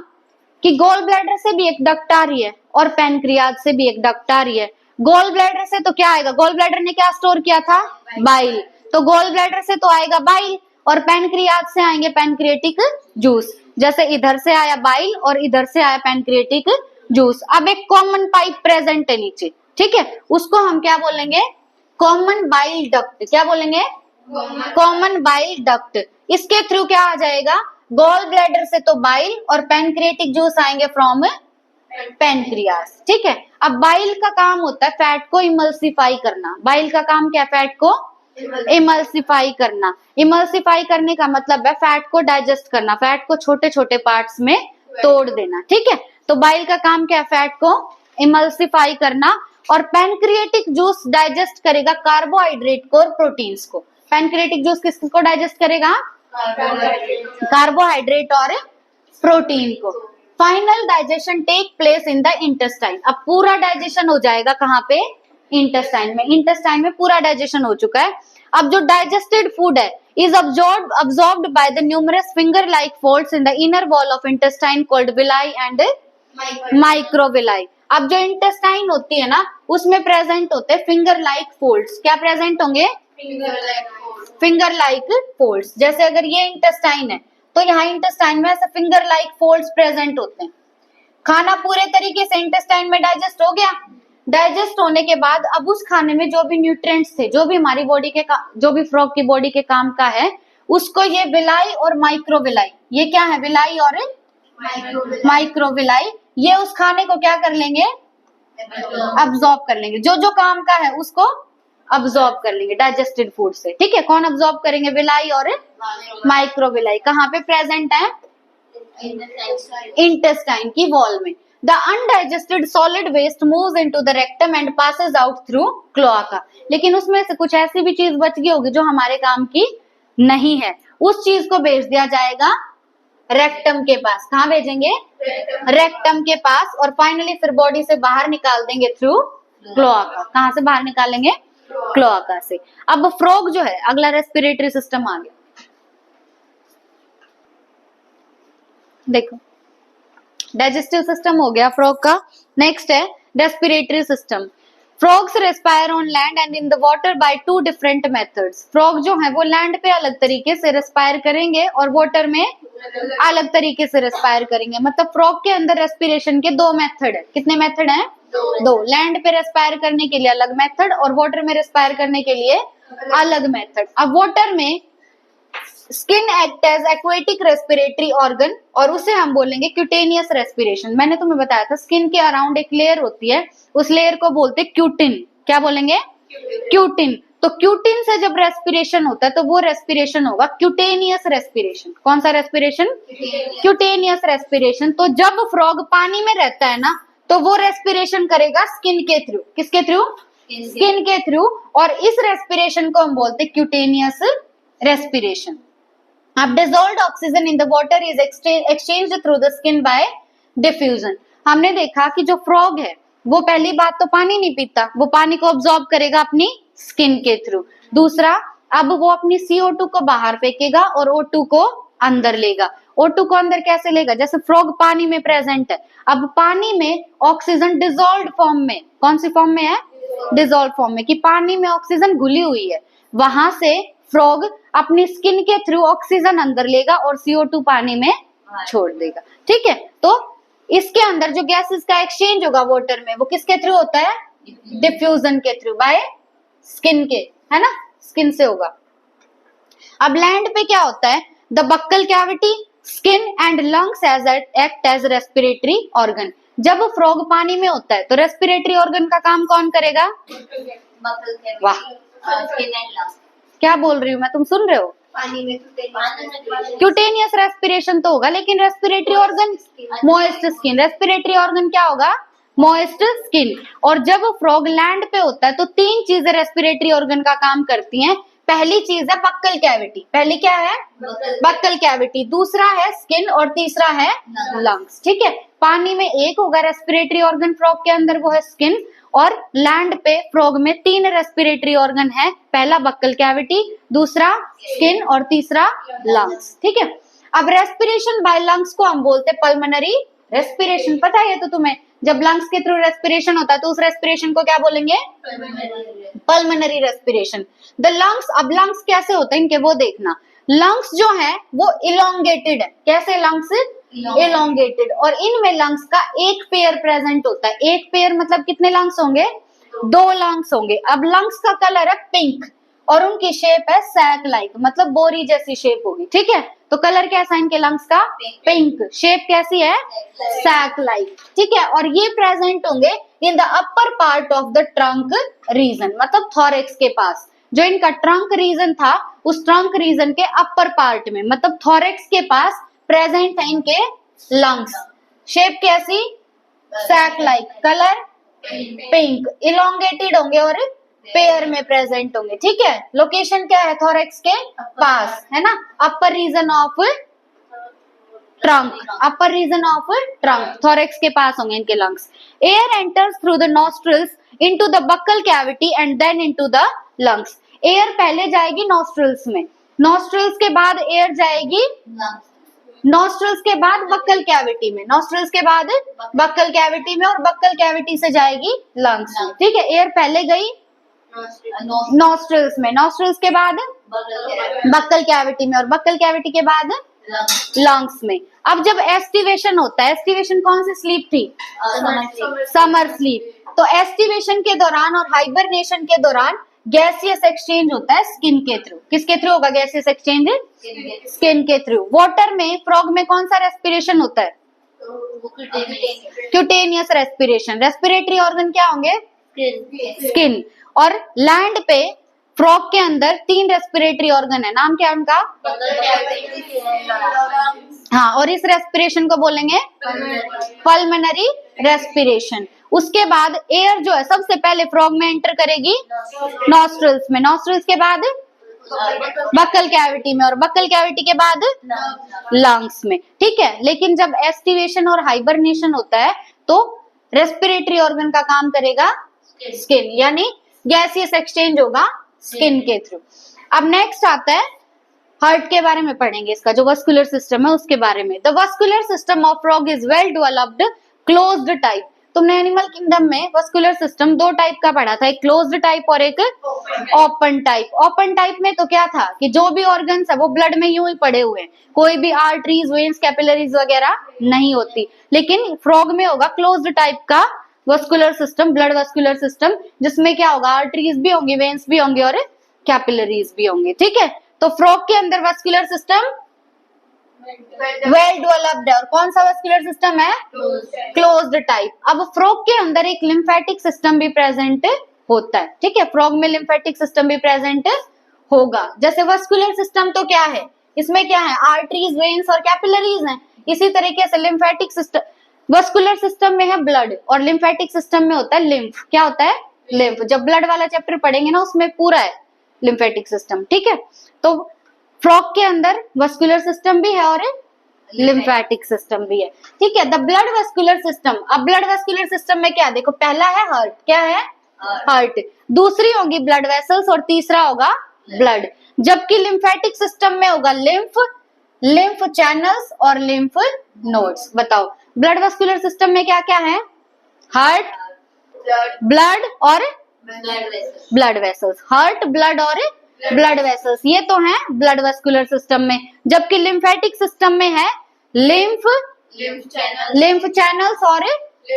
[SPEAKER 1] कि गॉल ब्लैडर से भी एक डक्ट आ रही है और पैनक्रियाज से भी एक डक्ट आ रही है। गॉल ब्लैडर से तो क्या आएगा, गॉल ब्लैडर ने क्या स्टोर किया था, बाइल, तो गॉल ब्लैडर से तो आएगा बाइल, और पैनक्रियाज से आएंगे पैनक्रिएटिक जूस। जैसे इधर से आया बाइल और इधर से आया पैनक्रिएटिक जूस। अब एक कॉमन पाइप प्रेजेंट है नीचे, ठीक है, उसको हम क्या बोलेंगे, कॉमन बाइल डक्ट, क्या बोलेंगे, कॉमन बाइल डक्ट। इसके थ्रू क्या आ जाएगा, गॉल ब्लैडर से तो बाइल और पैनक्रिएटिक जूस आएंगे फ्रॉम पैनक्रियास, ठीक है। अब बाइल का काम होता है फैट को इमल्सिफाई करना, बाइल का काम क्या है, फैट को इमल्सिफाई करना। इमल्सिफाई करने का मतलब है फैट को डाइजेस्ट करना, फैट को छोटे छोटे पार्ट्स में तोड़ देना, ठीक है। तो बाइल का काम क्या है, फैट को इमल्सिफाई करना, और पैनक्रिएटिक जूस डाइजेस्ट करेगा कार्बोहाइड्रेट को और प्रोटीन्स को। पैनक्रिएटिक जूस किसको डाइजेस्ट करेगा, कार्बोहाइड्रेट और प्रोटीन को। Final digestion take place in the intestine. अब पूरा डाइजेशन हो जाएगा कहाँ पे, इंटेस्टाइन में। इंटेस्टाइन में पूरा डाइजेशन हो चुका है। अब जो डाइजेस्टेड फूड है is absorbed by the numerous finger-like folds in the inner wall of intestine called villi and microvilli. अब जो इंटेस्टाइन होती है ना उसमें प्रेजेंट होते हैं फिंगर लाइक फोल्ड्स, क्या प्रेजेंट होंगे, फिंगर लाइक फोल्ड्स। जैसे अगर ये इंटेस्टाइन है तो यहाँ इंटेस्टाइन में ऐसे फिंगर लाइक फोल्ड्स प्रेजेंट होते हैं। खाना पूरे तरीके से इंटेस्टाइन में डाइजेस्ट हो गया, डाइजेस्ट होने के बाद अब उस खाने में जो भी न्यूट्रिएंट्स थे, जो भी हमारी बॉडी के जो भी फ्रॉग की बॉडी के काम का है, उसको ये विलाई और माइक्रोविलाई, ये क्या है, विलाई और माइक्रोविलाई, ये उस खाने को क्या कर लेंगे, अब्सॉर्ब कर लेंगे। जो जो काम का है उसको अब्सॉर्ब कर लेंगे डाइजेस्टेड फूड से, ठीक है। कौन अब्सॉर्ब करेंगे, विलाई और माइक्रोविलाई। कहाँ पे प्रेजेंट है, इंटेस्टाइन की वॉल में। The undigested solid waste moves into the rectum and passes out through cloaca. लेकिन उसमें से कुछ ऐसी भी चीज बच गई होगी जो हमारे काम की नहीं है, उस चीज को भेज दिया जाएगा रेक्टम के पास। कहाँ भेजेंगे, रेक्टम के पास, और फाइनली फिर बॉडी से बाहर निकाल देंगे थ्रू क्लोआका। कहाँ से बाहर निकालेंगे, क्लोआका से। अब फ्रॉग जो है, अगला रेस्पिरेटरी सिस्टम आ गया, देखो डाइजेस्टिव सिस्टम हो गया फ्रॉग का। नेक्स्ट है respiratory system. Frogs respire on land and in the water by two different methods. Frog जो है वो लैंड पे अलग तरीके से रेस्पायर करेंगे और वाटर में अलग तरीके से रेस्पायर करेंगे। मतलब फ्रॉग के अंदर रेस्पिरेशन के दो मेथड है। कितने मेथड हैं, दो। लैंड पे रेस्पायर करने के लिए अलग मेथड और वाटर में रेस्पायर करने के लिए अलग मेथड। अब वाटर में skin act as aquatic respiratory organ और उसे हम बोलेंगे क्यूटेनियस रेस्पिरेशन। मैंने तुम्हें बताया था स्किन के अराउंड एक लेयर होती है, उस लेयर को बोलते हैं क्यूटिन। क्या बोलेंगे, क्यूटिन। तो क्यूटिन से जब रेस्पिरेशन होता है तो वो रेस्पिरेशन होगा क्यूटेनियस रेस्पिरेशन। कौन सा रेस्पिरेशन, क्यूटेनियस रेस्पिरेशन। तो जब फ्रॉग पानी में रहता है ना तो वो रेस्पिरेशन करेगा स्किन के थ्रू। किसके थ्रू? स्किन के थ्रू। और इस रेस्पिरेशन को हम बोलते हैं क्यूटेनियस रेस्पिरेशन। अब dissolved oxygen in the water is exchanged through the skin bye diffusion. हमने देखा कि जो फ्रॉग है वो पहली बात तो पानी नहीं पीता, वो पानी को ऑब्जॉर्ब करेगा अपनी स्किन के थ्रू। दूसरा, अब वो अपनी CO2 को बाहर फेंकेगा और O2 को अंदर लेगा। O2 को अंदर कैसे लेगा? जैसे फ्रॉग पानी में प्रेजेंट है, अब पानी में ऑक्सीजन डिसॉल्व्ड फॉर्म में, कौन सी फॉर्म में है? डिसॉल्व फॉर्म में, कि पानी में ऑक्सीजन घुली हुई है, वहां से फ्रॉग अपनी स्किन के थ्रू ऑक्सीजन अंदर लेगा और CO2 पानी में छोड़ देगा। ठीक है, तो इसके अंदर जो गैसेस का एक्सचेंज होगा वाटर में, वो किसके थ्रू होता है? डिफ्यूजन के थ्रू, बाय स्किन के, है ना, स्किन से होगा। अब लैंड पे क्या होता है? The buccal cavity, skin and lungs as act as respiratory organ. जब फ्रॉग पानी में होता है तो रेस्पिरेटरी ऑर्गन का काम कौन करेगा? वाह, क्या बोल रही हूँ मैं, तुम सुन रहे हो?
[SPEAKER 2] पानी में
[SPEAKER 1] क्यूटेनियस रेस्पिरेशन तो होगा, लेकिन respiratory organ moist skin. Respiratory organ क्या होगा? Moist skin. और जब फ्रॉग लैंड पे होता है तो तीन चीजें रेस्पिरेटरी ऑर्गन का काम करती हैं। पहली चीज है बक्कल कैविटी। पहली क्या है? Buccal cavity. दूसरा है स्किन और तीसरा है लंग्स। ठीक है, पानी में एक होगा रेस्पिरेटरी ऑर्गन फ्रॉग के अंदर, वो है स्किन। और लैंड पे फ्रॉग में तीन रेस्पिरेटरी ऑर्गन है, पहला बक्कल कैविटी, दूसरा स्किन और तीसरा लंग्स। ठीक है, अब रेस्पिरेशन बाय लंग्स को हम बोलते हैं पल्मोनरी रेस्पिरेशन। पता है तो तुम्हें, जब लंग्स के थ्रू रेस्पिरेशन होता है तो उस रेस्पिरेशन को क्या बोलेंगे? Pulmonary respiration. द लंग्स, अब लंग्स कैसे होते हैं इनके वो देखना। लंग्स जो है वो इलोंगेटेड है। कैसे लंग्स? इलोंगेटेड। और इनमें लंग्स का एक पेयर प्रेजेंट होता है। एक पेयर मतलब कितने लंग्स होंगे? दो लंग्स होंगे। अब लंग्स का कलर है पिंक और उनकी शेप है सैक लाइक, मतलब बोरी जैसी शेप होगी। ठीक है, तो कलर कैसा है इनके लंग्स का? पिंक। शेप कैसी है? Sac like. ठीक है, और ये प्रेजेंट होंगे in the upper part of the trunk region, मतलब थॉरेक्स के पास। जो इनका ट्रंक रीजन था उस ट्रंक रीजन के अपर पार्ट में, मतलब थॉरेक्स के पास प्रेजेंट है इनके लंग्स। शेप कैसी? Sac like. Colour pink. Elongated होंगे और पेयर में प्रेजेंट होंगे। ठीक है, लोकेशन क्या है? थॉरेक्स के पास, है ना, upper region of trunk. Upper region of trunk, thorax के पास होंगे इनके lungs. Air enters through the nostrils into the buccal cavity and then into the lungs. Air पहले जाएगी नॉस्ट्रिल्स में, नॉस्ट्रिल्स के बाद एयर जाएगी नॉस्ट्रिल्स के बाद बक्कल कैविटी में, नॉस्ट्रिल्स के बाद बक्कल कैविटी में, और बक्कल कैविटी से जाएगी लंग्स में। ठीक है, एयर पहले गई नॉस्ट्रिल्स में, नॉस्ट्रिल्स के बाद बक्कल कैविटी में, और बक्कल कैविटी के बाद लंग्स में। अब जब एस्टिवेशन होता है, एस्टिवेशन कौन सी स्लीप थी? Summer sleep. तो एस्टिवेशन के दौरान और हाइबरनेशन के दौरान गैसियस एक्सचेंज होता है स्किन के थ्रू। किसके थ्रू होगा गैसियस एक्सचेंज? स्किन के थ्रू। वाटर में, फ्रॉग में कौन सा रेस्पिरेशन होता है? Cutaneous respiration. रेस्पिरेटरी ऑर्गन क्या होंगे? स्किन। और लैंड पे फ्रॉग के अंदर तीन रेस्पिरेटरी ऑर्गन है, नाम क्या है उनका? हाँ, और इस रेस्पिरेशन को बोलेंगे पल्मोनरी रेस्पिरेशन। उसके बाद एयर जो है सबसे पहले फ्रॉग में एंटर करेगी नॉस्ट्रिल्स में, नॉस्ट्रिल्स के बाद बक्कल कैविटी में, और बक्कल कैविटी के बाद लंग्स में। ठीक है, लेकिन जब एस्टिवेशन और हाइबरनेशन होता है तो रेस्पिरेटरी ऑर्गन का काम करेगा स्किन, यानी गैसियस एक्सचेंज होगा स्किन के थ्रू। अब नेक्स्ट आता है हार्ट के बारे में पढ़ेंगे, इसका जो वस्कुलर सिस्टम है उसके बारे में। The vascular system of frog is well developed closed type. तुमने एनिमल किंगडम में वस्कुलर सिस्टम दो टाइप का पढ़ा था, एक क्लोज्ड टाइप और एक ओपन टाइप। ओपन टाइप में तो क्या था कि जो भी ऑर्गन्स है वो ब्लड में यूं ही पड़े हुए हैं, कोई भी आर्टरीज, वेन्स, कैपिलरीज वगैरह नहीं होती। लेकिन फ्रॉग में होगा क्लोज्ड टाइप का vascular system, blood vascular system, जिसमें क्या होगा? आर्टरीज भी होंगी, वेन्स भी होंगे और कैपिलरीज भी होंगे। ठीक है, तो फ्रॉग के अंदर वस्कुलर सिस्टम वेल डेवलप्ड है। और कौन सा वस्कुलर सिस्टम है? Closed type. अब फ्रॉग के अंदर एक लिम्फेटिक सिस्टम भी प्रेजेंट होता है। ठीक है, फ्रॉग में लिम्फेटिक सिस्टम भी प्रेजेंट होगा। जैसे वस्कुलर सिस्टम तो क्या है, इसमें क्या है? आर्टरीज, वेन्स और कैपिलरीज हैं। इसी तरीके से लिम्फेटिक सिस्टम, वस्कुलर सिस्टम में है ब्लड और लिम्फेटिक सिस्टम में होता है लिम्फ। क्या होता है? लिम्फ। जब ब्लड वाला चैप्टर पढ़ेंगे ना उसमें पूरा है लिम्फेटिक सिस्टम, ठीक है। तो फ्रॉग के अंदर वस्कुलर सिस्टम भी है और लिम्फेटिक सिस्टम भी है, ठीक है। द ब्लड वस्कुलर सिस्टम, अब ब्लड वस्कुलर सिस्टम में क्या, देखो पहला है हार्ट, क्या है? हार्ट। दूसरी होगी ब्लड वेसल्स और तीसरा होगा ब्लड। जबकि लिम्फेटिक सिस्टम में होगा लिम्फ, लिम्फ चैनल्स और लिम्फ नोड्स। बताओ ब्लड वस्कुलर सिस्टम में क्या क्या है? हार्ट, ब्लड और ब्लड वेसल्स। हार्ट, ब्लड और ब्लड वेसल्स, ये तो है ब्लड वस्कुलर सिस्टम में। जबकि लिम्फेटिक सिस्टम में है लिम्फ, लिम्फ चैनल्स और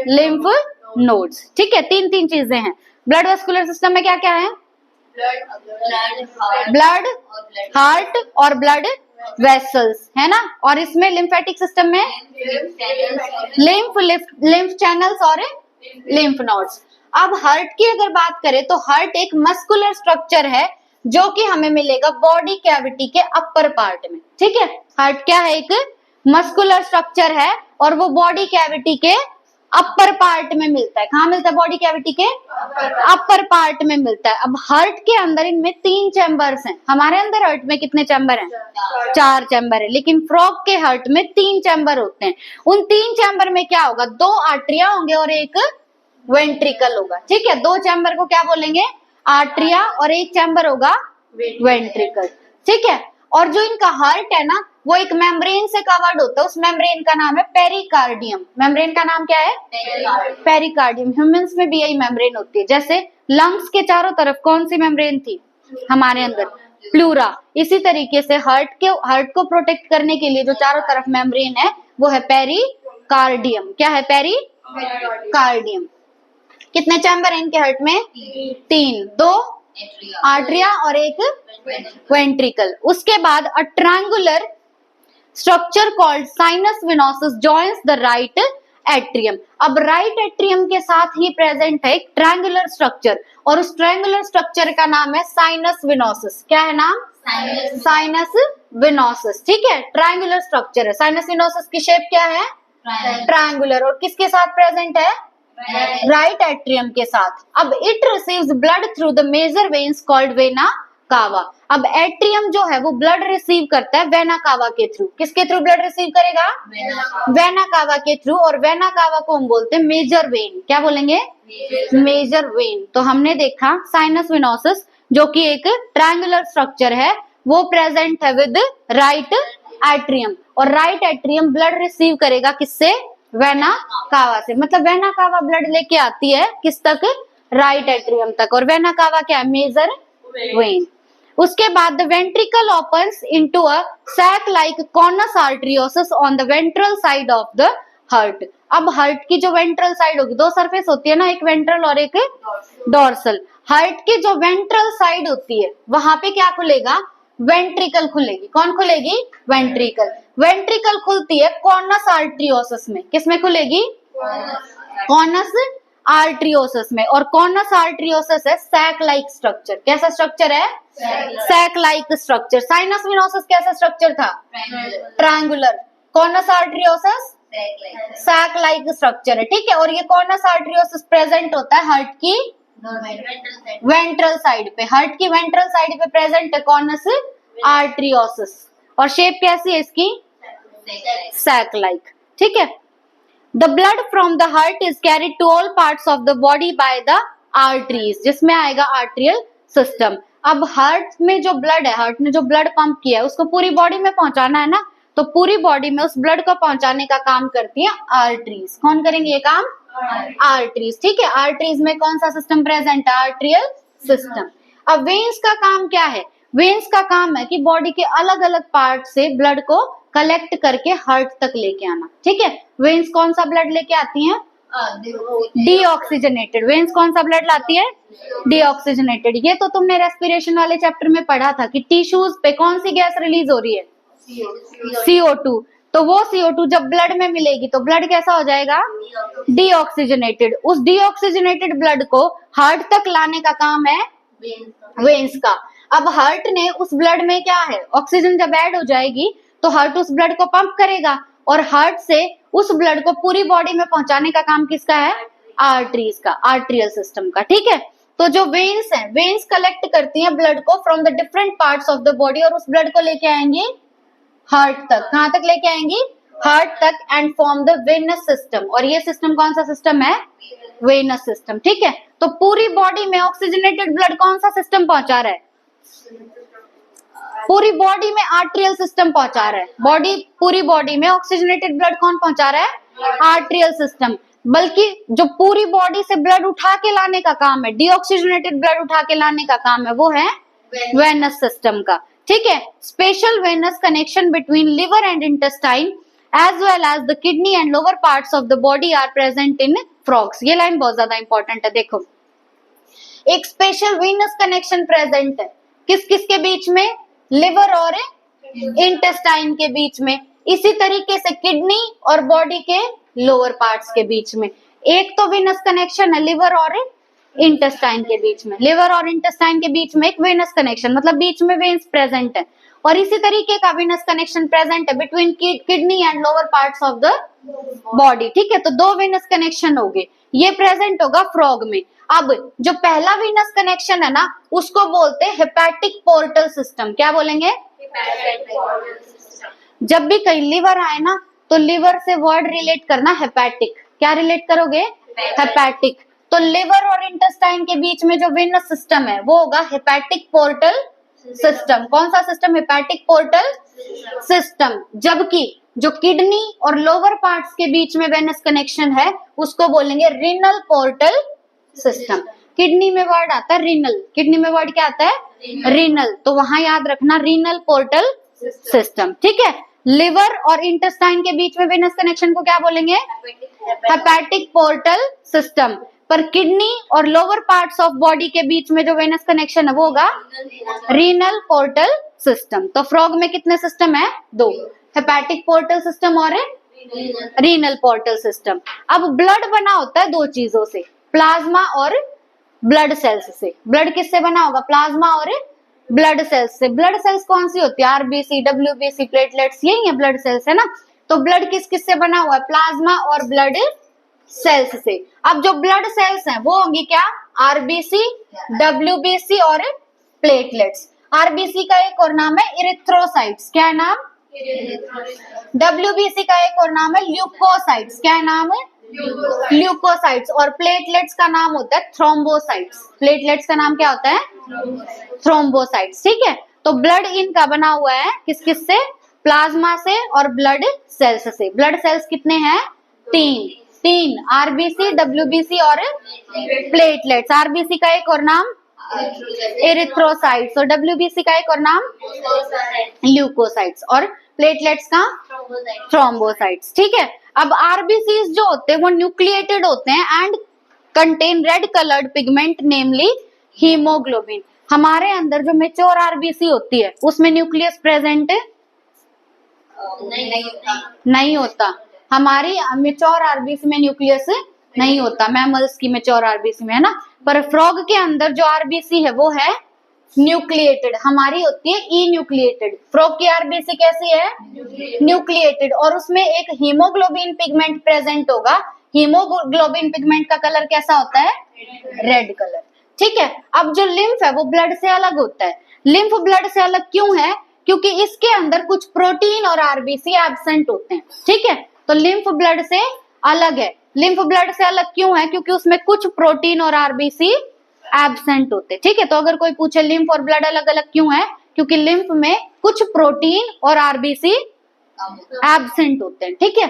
[SPEAKER 1] लिम्फ नोड्स, ठीक है। तीन तीन चीजें हैं। ब्लड वस्कुलर सिस्टम में क्या क्या है? ब्लड, हार्ट और ब्लड वेसल्स, है ना। और इसमें लिम्फेटिक सिस्टम में लिम्फ, लिम्फ चैनल्स और लिम्फ नोड्स। अब हार्ट की अगर बात करें तो हार्ट एक मस्कुलर स्ट्रक्चर है जो कि हमें मिलेगा बॉडी कैविटी के अपर पार्ट में, ठीक है। हार्ट क्या है? एक मस्कुलर स्ट्रक्चर है और वो बॉडी कैविटी के अपर पार्ट में मिलता है। कहाँ मिलता है? बॉडी कैविटी के अपर पार्ट में मिलता है। अब हार्ट के अंदर इनमें 3 चैम्बर्स हैं। हमारे अंदर हार्ट में कितने चैम्बर हैं? 4 चैम्बर है, लेकिन फ्रॉग के हार्ट में 3 चैम्बर होते हैं। उन 3 चैम्बर में क्या होगा? 2 आर्टरिया होंगे और एक वेंट्रिकल होगा, ठीक है। 2 चैम्बर को क्या बोलेंगे? आर्टरिया, और एक चैम्बर होगा वेंट्रिकल, ठीक है। और जो इनका हार्ट है ना वो एक मेम्ब्रेन से कवर्ड होता है, उस मेम्ब्रेन का नाम है पेरिकार्डियम। मेम्ब्रेन का नाम क्या है? पेरिकार्डियम। ह्यूमंस में भी यही मेम्ब्रेन होती है। जैसे लंग्स के चारों तरफ कौन सी मेम्ब्रेन थी हमारे अंदर? प्लूरा। इसी तरीके से हार्ट को प्रोटेक्ट करने के लिए जो चारों तरफ मेम्ब्रेन है वो है पेरिकार्डियम। क्या है? पेरिकार्डियम। कितने चैम्बर है इनके हार्ट में? 3, 2 आर्टरिया और एक वेंट्रिकल। उसके बाद a triangular structure called sinus venosus joins the right atrium. अब राइट एट्रियम के साथ ही प्रेजेंट है एक ट्रायंगुलर स्ट्रक्चर और उस ट्रायंगुलर स्ट्रक्चर का नाम है साइनस विनोसस। क्या है नाम? साइनस विनोसस, ठीक है। ट्रायंगुलर स्ट्रक्चर है। साइनस विनोसस की शेप क्या है? ट्रायंगुलर। और किसके साथ प्रेजेंट है? राइट एट्रियम के साथ। अब it receives blood through the major veins called vena cava. अब एट्रियम जो है वो ब्लड रिसीव करता है वेना कावा के थ्रू। किसके थ्रू ब्लड रिसीव करेगा? वेना कावा के थ्रू। और वेना कावा को हम बोलते हैं मेजर वेन। क्या बोलेंगे? Major vein. तो हमने देखा साइनस विनोसस जो कि एक ट्रायंगुलर स्ट्रक्चर है वो प्रेजेंट है विद राइट एट्रियम, और राइट एट्रियम ब्लड रिसीव करेगा किससे? वेना कावा से। मतलब वेना कावा ब्लड लेके आती है किस तक? राइट एट्रियम तक। और वेना कावा क्या है? Major vein. उसके बाद the ventricle opens into a sac like conus arteriosus on the ventral side of the heart. अब हार्ट की जो वेंट्रल साइड होगी, 2 सरफेस होती है ना, एक वेंट्रल और एक डोर्सल। हार्ट की जो वेंट्रल साइड होती है वहां पे क्या खुलेगा? वेंट्रिकल खुलेगी। कौन खुलेगी? वेंट्रिकल। वेंट्रिकल खुलती है कॉर्नस आर्टरियोसिस में। किसमें खुलेगी? कॉर्नस आर्टरियोसिस में। और कॉर्नस आर्टरियोसिस है सैक लाइक स्ट्रक्चर। कैसा स्ट्रक्चर है? Sac like structure. Sinus venosus कैसा स्ट्रक्चर था? Triangular. Conus arteriosus sac like structure है, ठीक है। और ये कॉर्नस आर्टरियोसिस प्रेजेंट होता है हार्ट की वेंट्रल साइड पे। हार्ट की वेंट्रल साइड पे प्रेजेंट है कॉर्नस आर्टरियोसिस। और शेप कैसी है इसकी? सैक लाइक, ठीक है। The blood from the heart is carried to all parts of the body by the arteries, जिसमें आएगा आर्टरियल सिस्टम। अब हार्ट में जो ब्लड है, हार्ट ने जो ब्लड पंप किया है उसको पूरी बॉडी में पहुंचाना है ना, तो पूरी बॉडी में उस ब्लड को पहुंचाने का काम करती है आर्टरीज। कौन करेंगे ये काम? आर्टरीज, ठीक है। आर्टरीज में कौन सा सिस्टम प्रेजेंट है? Arterial system. अब वेन्स का काम क्या है? वेन्स का काम है कि बॉडी के अलग अलग पार्ट से ब्लड को कलेक्ट करके हार्ट तक लेके आना, ठीक है। वेन्स कौन सा ब्लड लेके आती हैं? डीऑक्सीजनेटेड। वेन्स कौन सा ब्लड लाती है? डीऑक्सीजनेटेड। ये तो तुमने रेस्पिरेशन वाले चैप्टर में पढ़ा था कि टिश्यूज पे कौन सी गैस रिलीज हो रही है? CO2। तो वो CO2 जब ब्लड में मिलेगी तो ब्लड कैसा हो जाएगा? डीऑक्सीजनेटेड। उस डीऑक्सीजनेटेड ब्लड को हार्ट तक लाने का काम है वेन्स का। अब हार्ट ने उस ब्लड में क्या है? ऑक्सीजन जब ऐड हो जाएगी तो हार्ट उस ब्लड को पंप करेगा और हार्ट से उस ब्लड को पूरी बॉडी में पहुंचाने का काम किसका है? आर्टरीज का, आर्ट्रियल सिस्टम का। ठीक है, तो जो वेन्स हैं, वेन्स कलेक्ट करती हैं ब्लड को from the different parts of the body और उस ब्लड को लेके आएंगी हार्ट तक। कहां तक लेके आएंगी? हार्ट तक, and form the venous system. और ये सिस्टम कौन सा सिस्टम है? Venous system. ठीक है, तो पूरी बॉडी में ऑक्सीजनेटेड ब्लड कौन सा सिस्टम पहुंचा रहा है? पूरी बॉडी में आर्ट्रियल सिस्टम पहुंचा रहा है। पूरी बॉडी में ऑक्सीजनेटेड ब्लड कौन पहुंचा रहा है? Arterial system. बल्कि जो पूरी बॉडी से ब्लड उठा के लाने का काम है, डीऑक्सीजनेटेड ब्लड उठा के लाने का काम है, वो है वेनस सिस्टम का। ठीक है, special venous connection between liver and intestine as well as the kidney and lower parts of the body are present in frogs. ये लाइन बहुत ज्यादा इंपॉर्टेंट है। देखो, एक स्पेशल वेनस कनेक्शन प्रेजेंट है किस किस के बीच में? लिवर और इंटेस्टाइन के बीच में। इसी तरीके से किडनी और बॉडी के लोअर पार्ट्स के बीच में। एक तो वेनस कनेक्शन है लिवर और इंटेस्टाइन के बीच में। लिवर और इंटेस्टाइन के बीच में एक वेनस कनेक्शन, मतलब बीच में वेन्स प्रेजेंट है। और इसी तरीके का वेनस कनेक्शन प्रेजेंट है between kidney and lower parts of the body. ठीक है, तो दो वेनस कनेक्शन हो गए, ये प्रेजेंट होगा फ्रॉग में। अब जो पहला वेनस कनेक्शन है ना, उसको बोलते हैं हेपेटिक पोर्टल सिस्टम। क्या बोलेंगे? जब भी कहीं लिवर आए ना, तो लिवर से वर्ड रिलेट करना हेपेटिक। क्या रिलेट करोगे? हेपेटिक। तो लिवर और इंटेस्टाइन के बीच में जो वेनस सिस्टम है वो होगा हेपेटिक पोर्टल सिस्टम। कौन सा सिस्टम? Hepatic portal system. जबकि जो किडनी और लोअर पार्ट्स के बीच में वेनस कनेक्शन है उसको बोलेंगे रीनल पोर्टल सिस्टम। किडनी में वर्ड आता है रीनल, किडनी में वर्ड क्या आता है? रीनल। तो वहां याद रखना रीनल पोर्टल सिस्टम। ठीक है, लिवर और इंटेस्टाइन के बीच में वेनस कनेक्शन को क्या बोलेंगे? Hepatic portal system. पर किडनी और लोअर पार्ट्स ऑफ बॉडी के बीच में जो वेनस कनेक्शन है वो होगा रीनल पोर्टल सिस्टम। तो फ्रॉग में कितने सिस्टम है? दो, हेपेटिक पोर्टल सिस्टम और रीनल पोर्टल सिस्टम। अब ब्लड बना होता है दो चीजों से, प्लाज्मा और ब्लड सेल्स से। ब्लड किससे बना होगा? प्लाज्मा और ब्लड सेल्स से। ब्लड सेल्स कौन सी होती है? आरबीसी, डब्ल्यूबीसी, प्लेटलेट्स, यही है ब्लड सेल्स, है ना। तो ब्लड किस किस से बना हुआ है? प्लाज्मा और ब्लड सेल्स से। अब जो ब्लड सेल्स हैं वो होंगी क्या? आरबीसी, डब्ल्यूबीसी और प्लेटलेट्स। आरबीसी का एक और नाम है इरिथ्रोसाइट्स। क्या है नाम? डब्ल्यूबीसी का एक और नाम है ल्यूकोसाइट्स। क्या है नाम? ल्यूकोसाइट्स। और प्लेटलेट्स का नाम होता है थ्रोम्बोसाइट्स। प्लेटलेट्स का नाम क्या होता है? थ्रोम्बोसाइट्स। ठीक है, तो ब्लड इनका बना हुआ है किस किस से? प्लाज्मा से और ब्लड सेल्स से। ब्लड सेल्स कितने हैं? तीन, आरबीसी, डब्ल्यूबीसी और प्लेटलेट्स। आरबीसी का एक और नाम एरिथ्रोसाइट्स और डब्ल्यूबीसी का एक और नाम ल्यूकोसाइट्स और प्लेटलेट्स का थ्रोम्बोसाइट्स। ठीक है, अब आरबीसीज जो होते हैं वो न्यूक्लिएटेड होते हैं and contain red coloured pigment namely haemoglobin. हमारे अंदर जो मेच्योर आरबीसी होती है उसमें न्यूक्लियस प्रेजेंट नहीं होता। हमारी मेच्योर आरबीसी में न्यूक्लियस नहीं होता, मैमल्स की मेच्योर आरबीसी में, है ना। पर फ्रॉग के अंदर जो आरबीसी है वो है न्यूक्लिएटेड, हमारी होती है ई न्यूक्लिएटेड। फ्रॉग की आरबीसी कैसी है? न्यूक्लिएटेड। और उसमें एक हीमोग्लोबिन पिगमेंट प्रेजेंट होगा। हीमोग्लोबिन पिगमेंट का कलर कैसा होता है? Red colour. ठीक है, अब जो लिम्फ है वो ब्लड से अलग होता है। लिम्फ ब्लड से अलग क्यों है? क्योंकि इसके अंदर कुछ प्रोटीन और आरबीसी एब्सेंट होते हैं। ठीक है, तो लिम्फ ब्लड से अलग है। लिम्फ ब्लड से अलग क्यों है? क्योंकि उसमें कुछ प्रोटीन और आरबीसी एब्सेंट होते हैं। ठीक है, तो अगर कोई पूछे लिम्फ और ब्लड अलग अलग क्यों है? क्योंकि लिम्फ में कुछ प्रोटीन और आरबीसी एब्सेंट होते हैं। ठीक है,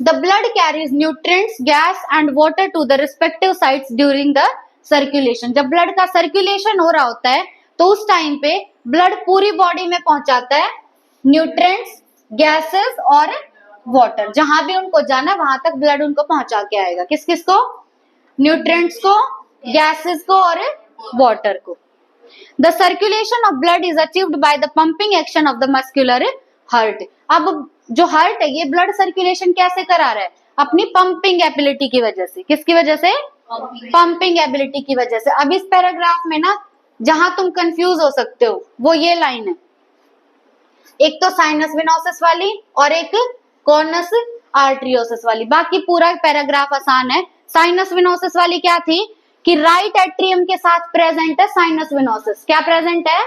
[SPEAKER 1] the blood carries nutrients, gas and water to the respective sites during the circulation. जब ब्लड का सर्कुलेशन हो रहा होता है तो उस टाइम पे ब्लड पूरी बॉडी में पहुंचाता है न्यूट्रिएंट्स, गैसेस और वाटर। जहां भी उनको जाना वहां तक ब्लड उनको पहुंचा के आएगा। किस किस को? न्यूट्रिएंट्स को, गैसेस को और वाटर को। The circulation of blood is achieved by the pumping action of the muscular heart. अब जो हार्ट है ये ब्लड सर्कुलेशन कैसे करा रहा है? अपनी पंपिंग एबिलिटी की वजह से। किसकी वजह से? पंपिंग एबिलिटी की वजह से। अब इस पैराग्राफ में ना जहां तुम कंफ्यूज हो सकते हो वो ये लाइन है, एक तो साइनस विनोसिस वाली और एक कॉर्नस आर्टरियोसिस वाली। बाकी पूरा पैराग्राफ आसान है। साइनस विनोसिस वाली क्या थी कि राइट एट्रियम के साथ प्रेजेंट है साइनस विनोसिस। क्या प्रेजेंट है?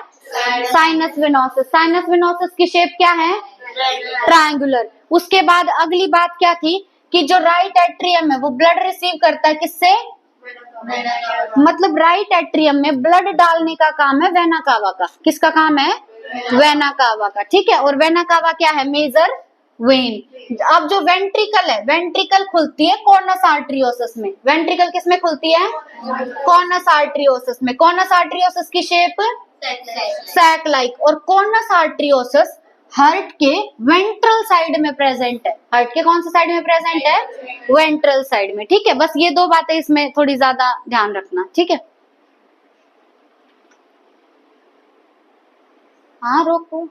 [SPEAKER 1] Sinus venosus. साइनस विनोसिस की शेप क्या है? ट्रायंगुलर। उसके बाद अगली बात क्या थी कि जो राइट एट्रियम है वो ब्लड रिसीव करता है किससे? मतलब राइट एट्रियम में ब्लड डालने का काम है वेना कावा का। किसका काम है? वेना कावा का। ठीक है, और वेना कावा क्या है? Major vein. अब जो वेंट्रिकल है, वेंट्रिकल खुलती है कॉर्नस आर्टरियोसिस में। वेंट्रिकल किस में खुलती है? कॉर्नस आर्टरियोसिस में। कॉर्नस आर्टरियोसिस की शेप सैक लाइक। और कॉर्नस आर्टरियोसिस हार्ट के वेंट्रल साइड में प्रेजेंट है। हार्ट के कौन से साइड में प्रेजेंट है? वेंट्रल साइड में। ठीक है, बस ये दो बातें इसमें थोड़ी ज्यादा ध्यान रखना। ठीक है, हाँ रोको।